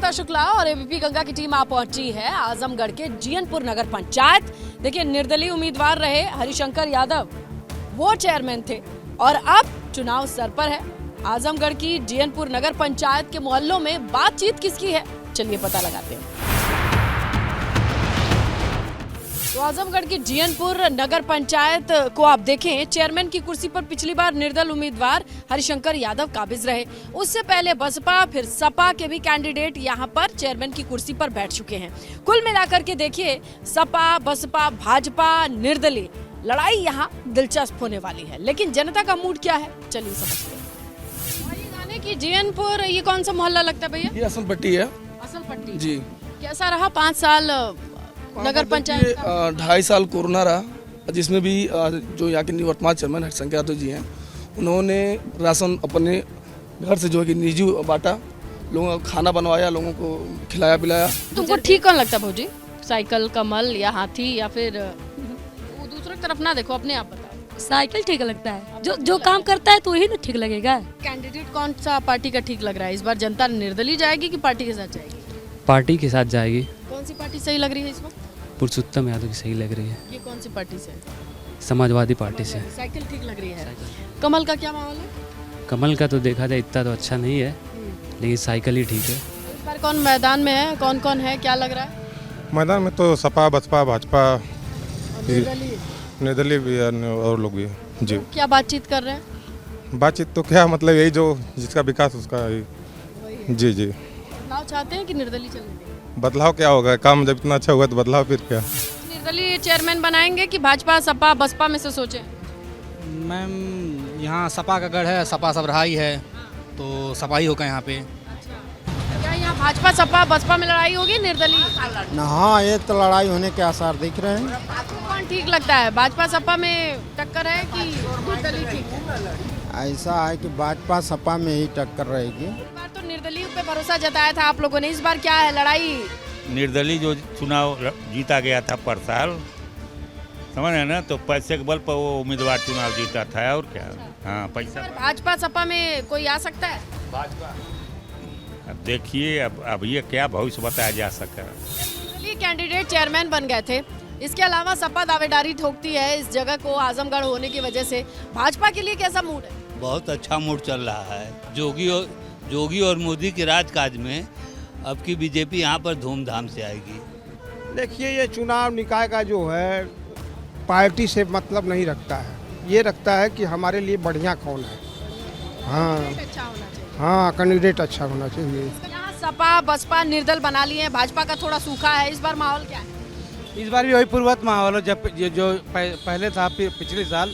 नम्रता शुक्ला और एबीपी गंगा की टीम आ पहुंची है आजमगढ़ के जीयनपुर नगर पंचायत। देखिए, निर्दलीय उम्मीदवार रहे हरिशंकर यादव, वो चेयरमैन थे और अब चुनाव सर पर है। आजमगढ़ की जीयनपुर नगर पंचायत के मोहल्लों में बातचीत किसकी है, चलिए पता लगाते हैं। तो आजमगढ़ की जीयनपुर नगर पंचायत को आप देखें, चेयरमैन की कुर्सी पर पिछली बार निर्दल उम्मीदवार हरिशंकर यादव काबिज रहे। उससे पहले बसपा फिर सपा के भी कैंडिडेट यहां पर चेयरमैन की कुर्सी पर बैठ चुके हैं। कुल मिलाकर के देखिए, सपा बसपा भाजपा निर्दलीय लड़ाई यहां दिलचस्प होने वाली है। लेकिन जनता का मूड क्या है, चलिए समझते हैं। ये गाने की जीयनपुर, ये कौन सा मोहल्ला लगता है भैया? ये असल पट्टी है। असल पट्टी जी। कैसा रहा 5 साल नगर पंचायत का? 2.5 साल कोरोना रहा, जिसमें भी जो यहाँ के निवर्तमान चेयरमैन हरिशंकर यादव जी हैं, उन्होंने राशन अपने घर से जो है कि निजी बांटा, लोगों को खाना बनवाया, लोगों को खिलाया पिलाया। तुमको ठीक कौन लगता है भौजी? साइकिल, कमल या हाथी या फिर वो दूसरी तरफ ना देखो, अपने आप बताओ। साइकिल ठीक लगता है, जो काम करता है तो वही ना ठीक लगेगा। कैंडिडेट कौन सा पार्टी का ठीक लग रहा है? इस बार जनता निर्दलीय जाएगी कि पार्टी के साथ जाएगी? पार्टी के साथ जाएगी। कौन सी पार्टी सही लग रही है इस वक्त? पुरुषोत्तम यादव की सही लग रही है। ये कौन सी पार्टी से? समाजवादी पार्टी से। साइकिल ठीक लग रही है। कमल का क्या माहौल है? कमल का तो देखा जाए इतना तो अच्छा नहीं है, लेकिन साइकिल ही ठीक है। इस बार कौन मैदान में है, कौन कौन है, क्या लग रहा है? मैदान में तो सपा बसपा भाजपा निर्दलीय निर्दलीय भी है और लोग भी हैं। जी। क्या बातचीत कर रहे हैं? बातचीत तो क्या मतलब, यही जो जिसका विकास उसका ही। जी जी। बदलाव चाहते हैं कि निर्दलीय चलने देंगे? बदलाव क्या होगा, काम जब इतना अच्छा हुआ तो बदलाव फिर क्या। निर्दलीय चेयरमैन बनाएंगे कि भाजपा सपा बसपा में से सोचें? मैम, यहाँ सपा का गढ़ है, सपा सब रहा ही है, तो सपा ही होगा यहाँ पे। क्या यहाँ भाजपा सपा बसपा में लड़ाई होगी निर्दलीय? हाँ, ये तो लड़ाई होने के आसार दिख रहे हैं। आपको कौन ठीक लगता है, भाजपा सपा में टक्कर है कि निर्दलीय ठीक है? ऐसा है कि भाजपा सपा में ही टक्कर रहेगी। इस बार तो निर्दलीय पे भरोसा जताया था आप लोगों ने, इस बार क्या है लड़ाई? निर्दलीय जो चुनाव जीता गया था पर साल, समझ रहे ना, तो पैसे के बल पर वो उम्मीदवार चुनाव जीता था, और क्या। हाँ, पैसा। भाजपा सपा में कोई आ सकता है? भाजपा अब देखिए, अब ये क्या भविष्य बताया जा सका। निर्दलीय कैंडिडेट चेयरमैन बन गए थे, इसके अलावा सपा दावेदारी ठोकती है इस जगह को आजमगढ़ होने की वजह से। भाजपा के लिए कैसा मूड है? बहुत अच्छा मूड चल रहा है। जोगी और मोदी के राजकाज में अब की बीजेपी यहाँ पर धूमधाम से आएगी। देखिए, ये चुनाव निकाय का जो है पार्टी से मतलब नहीं रखता है, ये रखता है कि हमारे लिए बढ़िया कौन है। हाँ, अच्छा होना चाहिए। हाँ, कैंडिडेट अच्छा होना चाहिए। यहाँ सपा बसपा निर्दल बना लिए हैं, भाजपा का थोड़ा सूखा है, इस बार माहौल क्या है? इस बार भी वही पूर्ववत माहौल है, जब जो पहले था पिछले साल,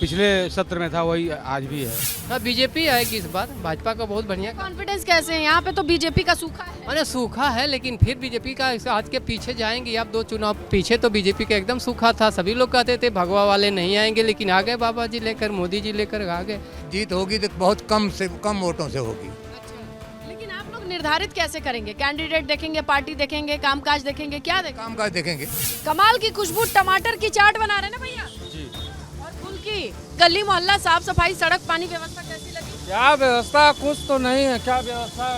पिछले सत्र में था, वही आज भी है। बीजेपी आएगी इस बार, भाजपा का बहुत बढ़िया। कॉन्फिडेंस कैसे है? यहाँ पे तो बीजेपी का सूखा है। अरे सूखा है, लेकिन फिर बीजेपी का आज के पीछे जाएंगे। अब 2 चुनाव पीछे तो बीजेपी का एकदम सूखा था, सभी लोग कहते थे भगवा वाले नहीं आएंगे, लेकिन आ गए बाबा जी लेकर, मोदी जी लेकर आ गए। जीत होगी तो बहुत कम वोटों से होगी। अच्छा, लेकिन आप लोग निर्धारित कैसे करेंगे? कैंडिडेट देखेंगे, पार्टी देखेंगे, कामकाज देखेंगे, क्या देखेंगे? कामकाज देखेंगे। कमाल की खुशबू टमाटर की चाट बना रहे हैं ना भैया जी। और फूल की गली मोहल्ला साफ सफाई, सड़क पानी व्यवस्था कैसी लगी? क्या व्यवस्था, कुछ तो नहीं है। क्या व्यवस्था,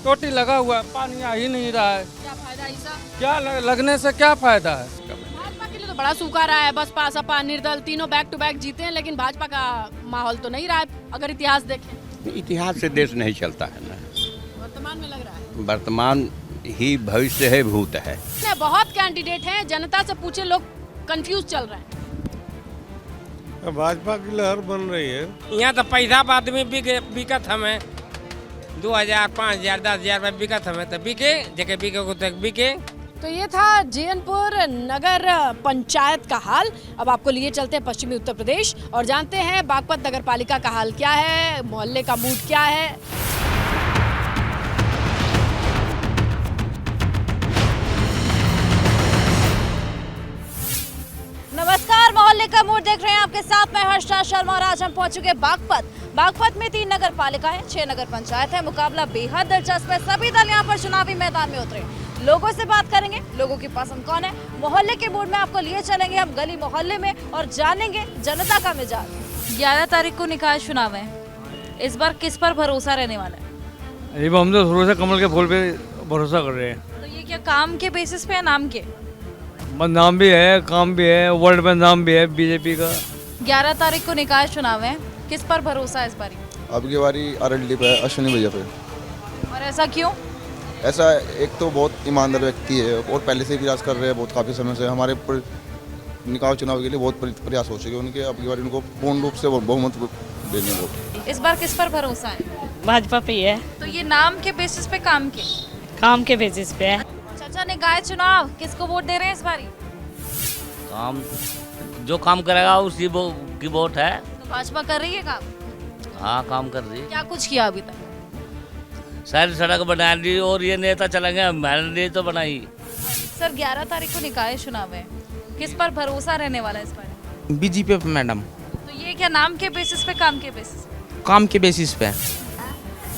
टोटी लगा हुआ है, पानी आ ही नहीं रहा है। क्या फायदा ऐसा? क्या लगने से क्या फायदा है? भाजपा के लिए तो बड़ा सूखा रहा है, बसपा सपा निर्दल तीनों बैक टू बैक जीते हैं, लेकिन भाजपा का माहौल तो नहीं रहा है। अगर इतिहास देखें, इतिहास से देश नहीं चलता है ना, वर्तमान में लग रहा है। वर्तमान ही भविष्य है, भूत है। बहुत कैंडिडेट हैं, जनता से पूछे, लोग कंफ्यूज चल रहे हैं। भाजपा की लहर बन रही है। यहाँ तो पैसा आदमी बिकत हमें 2000 5000 10,000 में बिकत हमें तो बिके, जगह बिके को तक बिके। तो ये था जीयनपुर नगर पंचायत का हाल। अब आपको लिए चलते हैं पश्चिमी उत्तर प्रदेश और जानते हैं बागपत नगर पालिका का हाल क्या है, मोहल्ले का मूड क्या है। नमस्कार, मोहल्ले का मूड देख रहे हैं, आपके साथ मैं हर्षा शर्मा और आज हम पहुंच चुके बागपत में 3 नगर पालिका है, 6 नगर पंचायत है। मुकाबला बेहद दिलचस्प है, सभी दल यहाँ पर चुनावी मैदान में उतरे। लोगों से बात करेंगे, लोगों की पसंद कौन है, मोहल्ले के मूड में आपको लिए चलेंगे हम गली मोहल्ले में और जानेंगे जनता का मिजाज। 11 तारीख को निकाय चुनाव है, इस बार किस पर भरोसा रहने वाला है? हम तो शुरू से कमल के फूल पे भरोसा कर रहे हैं। तो ये क्या काम के बेसिस पे है, नाम के? नाम भी है, काम भी है, वर्ल्ड में नाम भी है बीजेपी का। 11 तारीख को निकाय चुनाव है, किस पर भरोसा है इस बारी? अब की बारी आरएलडी पे, अश्विनी भैया पे। और ऐसा क्यों? ऐसा एक तो बहुत ईमानदार व्यक्ति है और पहले से प्रयास कर रहे हैं, बहुत काफ़ी समय से हमारे निकाय चुनाव के लिए बहुत प्रयास हो चुके उनके। अब की बार उनको पूर्ण रूप से बहुमत देने वोट। इस बार किस पर भरोसा है? भाजपा पे है। तो ये नाम के बेसिस पे, काम के? काम के बेसिस पे है। चाचा, निकाय चुनाव, किसको वोट दे रहे हैं इस बारी? काम जो काम करेगा उसी की वोट है। तो भाजपा कर रही है काम? हाँ, काम कर रही है। क्या कुछ किया अभी तक? सारी सड़क बना दी और ये नेता चलेंगे, मैंने नहीं तो बनाई। सर, 11 तारीख को निकाय चुनाव है, किस पर भरोसा रहने वाला है इस बार? बीजेपी पे मैडम। तो ये क्या नाम के बेसिस पे, काम के बेसिस? काम के बेसिस पे।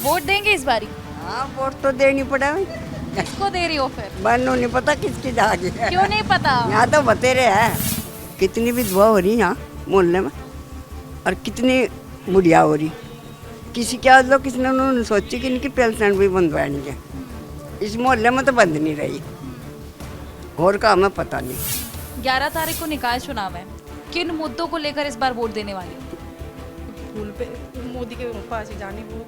वोट देंगे इस बारी? हाँ, वोट तो देनी पड़ेगी। किसको दे रही हो फिर? बनू नहीं पता किसकी जागी। क्यों नहीं पता? यहाँ तो बतेरे है, कितनी भी दुआ हो रही यहाँ मोहल्ले में और कितनी बुढ़िया हो रही। किसी क्या लोग किसी ने उन्होंने सोची कि इनकी पेंशन भी बंदवाएंगे, इस मोहल्ले में तो बंद नहीं रही, और का हमें पता नहीं। 11 तारीख को निकाय चुनाव है, किन मुद्दों को लेकर इस बार वोट देने वाले? फूल पे मोदी के पास ही जाने वो।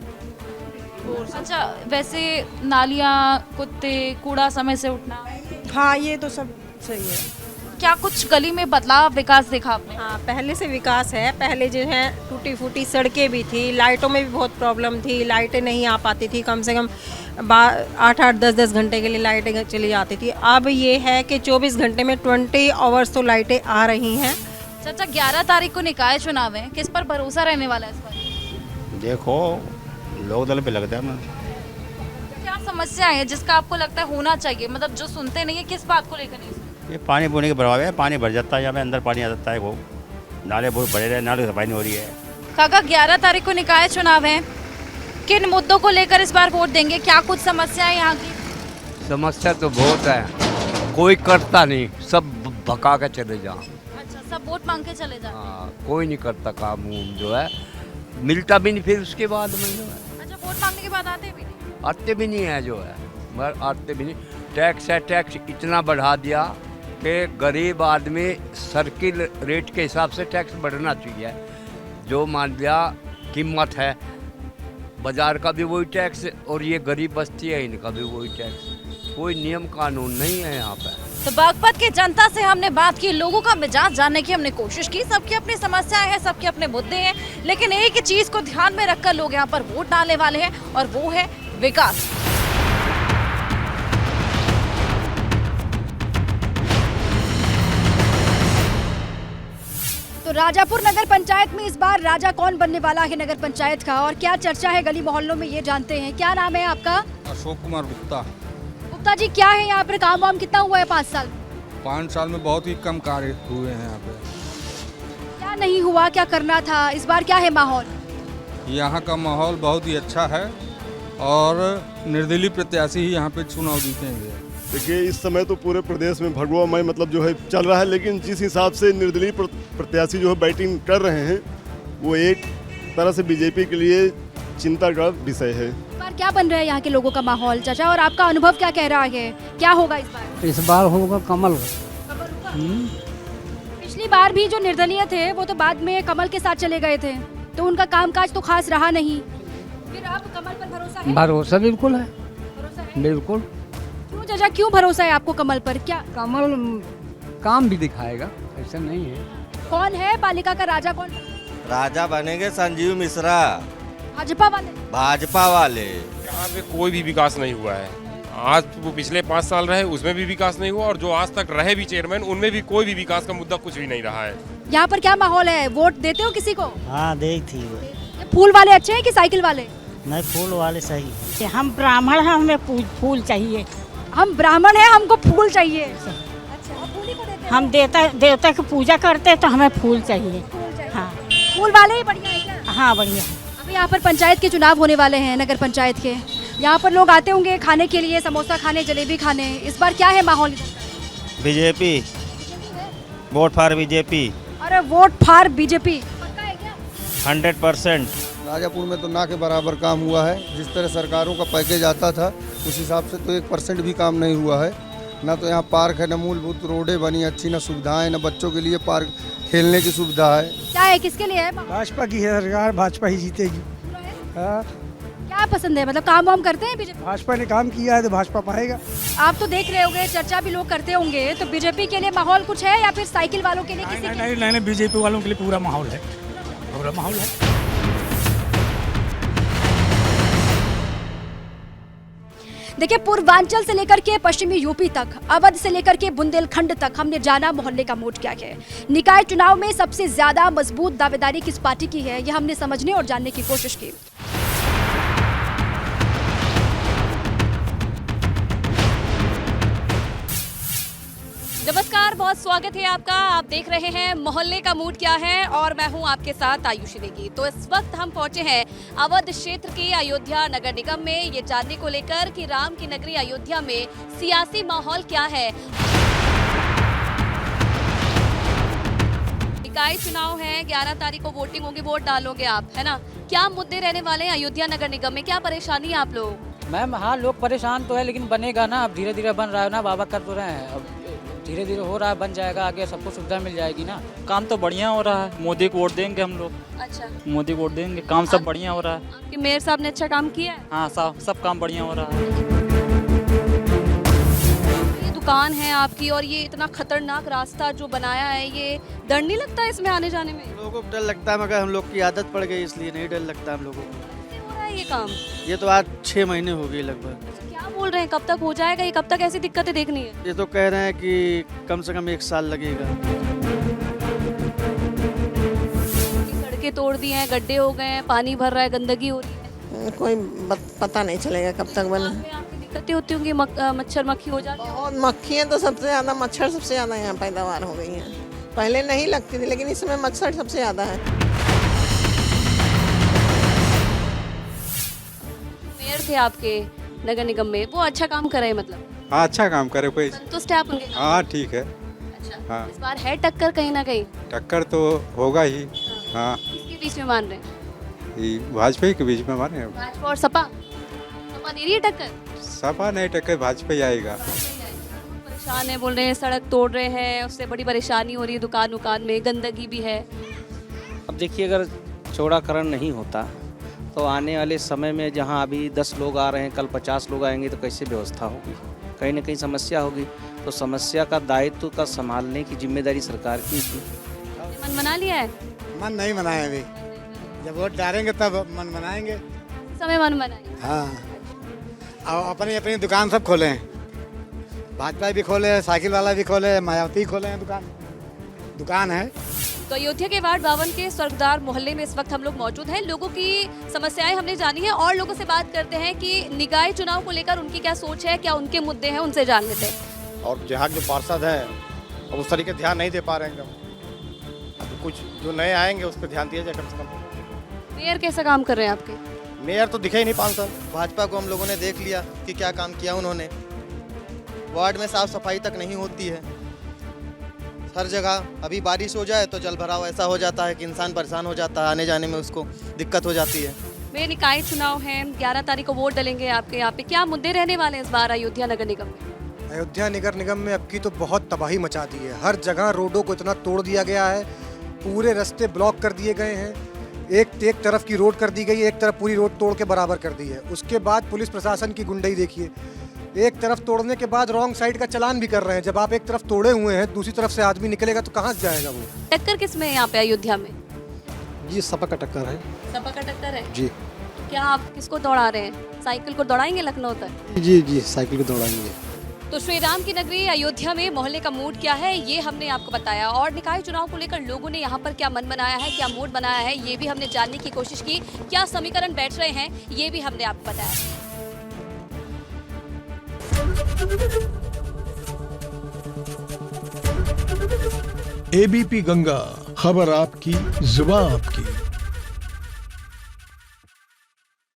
अच्छा, वैसे नालियाँ, कुत्ते, कूड़ा समय से उठना, हाँ ये तो सब सही है। क्या कुछ गली में बदलाव, विकास देखा आपने? हाँ, पहले से विकास है। पहले जो है टूटी फूटी सड़कें भी थी, लाइटों में भी बहुत प्रॉब्लम थी, लाइटें नहीं आ पाती थी, कम से कम 8-8, 10-10 घंटे के लिए लाइटें चली जाती थी। अब ये है कि 24 घंटे में 20 आवर्स तो लाइटें आ रही हैं। चाचा, 11 तारीख को निकाय चुनाव है, किस पर भरोसा रहने वाला है इस बार? देखो, लोक दल पे लगता है ना। क्या समस्या है जिसका आपको लगता है होना चाहिए, मतलब जो सुनते नहीं है, किस बात को लेकर नहीं? ये पानी पूरी के प्रभाव है, पानी भर जाता है, यहाँ पे अंदर पानी आ जाता है, वो नाले बहुत बड़े रहे, नाले की सफाई नहीं हो रही है। काका, 11 तारीख को निकाय चुनाव है, किन मुद्दों को लेकर इस बार वोट देंगे? क्या कुछ समस्या है यहाँ की? समस्या तो बहुत है, कोई करता नहीं, सब भगा के चले जाओ। अच्छा, सब वोट मांग के चले जाते? हाँ, कोई नहीं करता काम जो है, मिलता भी नहीं फिर उसके बाद में जो है। अच्छा, वोट मांगने के बाद आते भी नहीं? आते भी नहीं है जो है, मगर आते भी नहीं। टैक्स है, टैक्स इतना बढ़ा दिया कि गरीब आदमी सर्किल रेट के हिसाब से टैक्स बढ़ना चाहिए। जो मान लिया कीमत है, बाजार का भी वही टैक्स और ये गरीब बस्ती है इनका भी वही टैक्स। कोई नियम कानून नहीं है यहाँ पे। तो बागपत की जनता से हमने बात की, लोगों का मिजाज जानने की हमने कोशिश की। सबकी अपनी समस्याएं हैं, सबके अपने मुद्दे हैं, लेकिन एक ही चीज को ध्यान में रखकर लोग यहाँ पर वोट डालने वाले हैं, और वो है विकास। तो राजापुर नगर पंचायत में इस बार राजा कौन बनने वाला है नगर पंचायत का, और क्या चर्चा है गली मोहल्लों में, ये जानते हैं। क्या नाम है आपका? अशोक कुमार गुप्ता। गुप्ता जी, क्या है यहाँ पर काम वाम कितना हुआ है 5 साल? 5 साल में बहुत ही कम कार्य हुए हैं यहाँ पे। क्या नहीं हुआ, क्या करना था? इस बार क्या है माहौल? यहाँ का माहौल बहुत ही अच्छा है और निर्दलीय प्रत्याशी ही यहाँ पे चुनाव जीतेंगे। देखिए, इस समय तो पूरे प्रदेश में भगवामय मतलब जो है चल रहा है, लेकिन जिस हिसाब से निर्दलीय प्रत्याशी जो है बैटिंग कर रहे हैं, वो एक तरह से बीजेपी के लिए चिंता का विषय है। इस बार क्या बन रहा है यहाँ के लोगों का माहौल चाचा, और आपका अनुभव क्या कह रहा है, क्या होगा इस बार? इस बार होगा कमल। पिछली बार भी जो निर्दलीय थे वो तो बाद में कमल के साथ चले गए थे, तो उनका कामकाज तो खास रहा नहीं। फिर आप कमल पर भरोसा है? भरोसा बिल्कुल है। भरोसा है? बिल्कुल। क्यों चाचा, क्यों भरोसा है आपको कमल पर? क्या कमल काम भी दिखाएगा, ऐसा नहीं है। कौन है पालिका का राजा? कौन राजा बनेंगे? संजीव मिश्रा, भाजपा वाले। भाजपा वाले। यहाँ पे कोई भी विकास नहीं हुआ है। आज वो पिछले 5 साल रहे, उसमें भी विकास नहीं हुआ, और जो आज तक रहे भी चेयरमैन, उनमें भी कोई भी विकास का मुद्दा कुछ भी नहीं रहा है। यहाँ पर क्या माहौल है? वोट देते हो किसी को? हाँ, देख थी वो। फूल वाले अच्छे हैं कि साइकिल वाले? नहीं, फूल वाले सही। हम ब्राह्मण हैं, हमें फूल चाहिए। हम ब्राह्मण हैं, हमको फूल चाहिए। हम देवता की पूजा करते हैं तो हमें फूल चाहिए। हाँ, फूल वाले ही बढ़िया है क्या? हाँ, बढ़िया। अभी यहाँ पर पंचायत के चुनाव होने वाले हैं, नगर पंचायत के। यहाँ पर लोग आते होंगे खाने के लिए, समोसा खाने, जलेबी खाने। इस बार क्या है माहौल? BJP, vote for BJP. अरे वोट फॉर बीजेपी 100%। राजापुर में तो ना के बराबर काम हुआ है। जिस तरह सरकारों का पैकेज आता था उस हिसाब से तो 1% भी काम नहीं हुआ है। ना तो यहाँ पार्क है, ना मूलभूत रोडें बनी अच्छी, ना सुविधाएं, ना बच्चों के लिए पार्क खेलने की सुविधा है। क्या है, किसके लिए है? भाजपा की है सरकार, भाजपा ही जीतेगी। हाँ। क्या पसंद है, मतलब काम वाम करते हैं बीजेपी? भाजपा ने काम किया है तो भाजपा पाएगा। आप तो देख रहे होंगे, चर्चा भी लोग करते होंगे, तो बीजेपी के लिए माहौल कुछ है या फिर साइकिल वालों के लिए? नहीं, बीजेपी वालों के लिए पूरा माहौल है, पूरा माहौल है। देखिए, पूर्वांचल से लेकर के पश्चिमी यूपी तक, अवध से लेकर के बुंदेलखंड तक हमने जाना मोहल्ले का मोड क्या है। निकाय चुनाव में सबसे ज्यादा मजबूत दावेदारी किस पार्टी की है, यह हमने समझने और जानने की कोशिश की। नमस्कार, बहुत स्वागत है आपका। आप देख रहे हैं मोहल्ले का मूड क्या है और मैं हूं आपके साथ आयुषी नेगी। तो इस वक्त हम पहुंचे हैं अवध क्षेत्र के अयोध्या नगर निगम में, ये जानने को लेकर कि राम की नगरी अयोध्या में सियासी माहौल क्या है। निकाय चुनाव है, 11 तारीख को वोटिंग होगी, वोट डालोगे आप, है ना? क्या मुद्दे रहने वाले हैं अयोध्या नगर निगम में, क्या परेशानी है आप लोग? मैम हाँ, लोग परेशान तो है लेकिन बनेगा ना, अब धीरे धीरे बन रहा है ना, बाबा कर तो रहे हैं, अब धीरे धीरे हो रहा है, बन जाएगा, आगे सबको सुविधा मिल जाएगी ना। काम तो बढ़िया हो रहा है, मोदी को वोट देंगे हम लोग। अच्छा, मोदी को वोट देंगे, काम सब बढ़िया हो रहा है। आपके मेयर साहब ने अच्छा काम किया है? हाँ, सब काम बढ़िया हो रहा है। ये दुकान है आपकी और ये इतना खतरनाक रास्ता जो बनाया है, ये डर नहीं लगता है इसमें आने जाने में? लोगों को डर लगता है, मगर हम लोग की आदत पड़ गई इसलिए नहीं डर लगता हम लोगों को। कैसे हो रहा है ये काम? ये तो आज 6 महीने हो गए लगभग। क्या बोल रहे हैं, कब तक हो जाएगा ये, कब तक ऐसी दिक्कतें देखनी है? ये तो कह रहे हैं कि कम से कम 1 साल लगेगा। सड़कें तोड़ दी हैं, गड्ढे हो गए हैं, पानी भर रहा है, गंदगी हो रही है, कोई पता नहीं चलेगा कब तक बना। आपकी दिक्कतें होती होंगी, मच्छर मक्खी हो जाती है? बहुत मक्खियाँ तो सबसे ज़्यादा, मच्छर सबसे ज़्यादा यहाँ पैदावार हो गई हैं। पहले नहीं लगती थी लेकिन इस समय मच्छर सबसे ज़्यादा है। मेयर थे आपके नगर निगम में, वो अच्छा काम करे मतलब? हाँ, अच्छा काम करे, कोई संतुष्ट है आप उनके? हाँ ठीक है। अच्छा, हाँ, इस बार है टक्कर कहीं ना कहीं? टक्कर तो होगा ही। हाँ, किसके बीच में मान रहे हैं? ये भाजपा के बीच में माने। भाजपा और सपा दे रही है टक्कर? सपा नहीं, टक्कर भाजपा ही आएगा। परेशान है, बोल रहे हैं सड़क तोड़ रहे हैं, उससे बड़ी परेशानी हो रही है, दुकान में गंदगी भी है। अब देखिए, अगर चौड़ाकरण नहीं होता तो आने वाले समय में जहां अभी 10 लोग आ रहे हैं, कल 50 लोग आएंगे तो कैसे व्यवस्था होगी? कहीं ना कहीं समस्या होगी। तो समस्या का दायित्व का संभालने की जिम्मेदारी सरकार की थी। मन बना लिया है? मन नहीं बनाया अभी, जब वोट डालेंगे तब मन बनाएंगे। समय मन बनाएंगे? हाँ, और अपनी दुकान सब खोले हैं, भाजपा भी खोले, साइकिल वाला भी खोले, मायावती खोले हैं, दुकान है। तो अयोध्या के वार्ड 52 के स्वर्गद्वार मोहल्ले में इस वक्त हम लोग मौजूद हैं। लोगों की समस्याएं हमने जानी है और लोगों से बात करते हैं कि निकाय चुनाव को लेकर उनकी क्या सोच है, क्या उनके मुद्दे हैं, उनसे जान लेते हैं। और यहाँ के जो पार्षद हैं अब उस तरीके ध्यान नहीं दे पा रहे हैं एकदम। अब कुछ जो नए आएंगे उस पर ध्यान दिया जाए कम से कम। मेयर कैसा काम कर रहे हैं आपके? मेयर तो दिखे ही नहीं 5 साल। भाजपा को हम लोगों ने देख लिया कि क्या काम किया उन्होंने। वार्ड में साफ सफाई तक नहीं होती है, हर जगह अभी बारिश हो जाए तो जल भराव ऐसा हो जाता है कि इंसान परेशान हो जाता है, आने जाने में उसको दिक्कत हो जाती है। मेरे निकाय चुनाव है, 11 तारीख को वोट डालेंगे आपके यहाँ पे, क्या मुद्दे रहने वाले हैं इस बार अयोध्या नगर निगम में? अयोध्या नगर निगम में अब की तो बहुत तबाही मचा दी है। हर जगह रोडों को इतना तोड़ दिया गया है, पूरे रास्ते ब्लॉक कर दिए गए हैं, एक तरफ की रोड कर दी गई, एक तरफ पूरी रोड तोड़ के बराबर कर दी है। उसके बाद पुलिस प्रशासन की गुंडाई देखिए, एक तरफ तोड़ने के बाद रॉन्ग साइड का चलान भी कर रहे हैं। जब आप एक तरफ तोड़े हुए हैं, दूसरी तरफ से आदमी निकलेगा तो कहाँ से जाएगा वो? टक्कर किस में यहाँ पे अयोध्या में? जी सपा का टक्कर है। सपा का टक्कर है जी। क्या आप किसको दौड़ा रहे हैं? साइकिल को दौड़ाएंगे लखनऊ तक? जी, साइकिल को दौड़ाएंगे। तो श्री राम की नगरी अयोध्या में मोहल्ले का मूड क्या है, ये हमने आपको बताया। और निकाय चुनाव को लेकर लोगों ने यहाँ पर क्या मन बनाया है, क्या मूड बनाया है, ये भी हमने जानने की कोशिश की। क्या समीकरण बैठ रहे हैं, ये भी हमने आपको बताया। एबीपी गंगा, खबर आपकी, जुबान आपकी।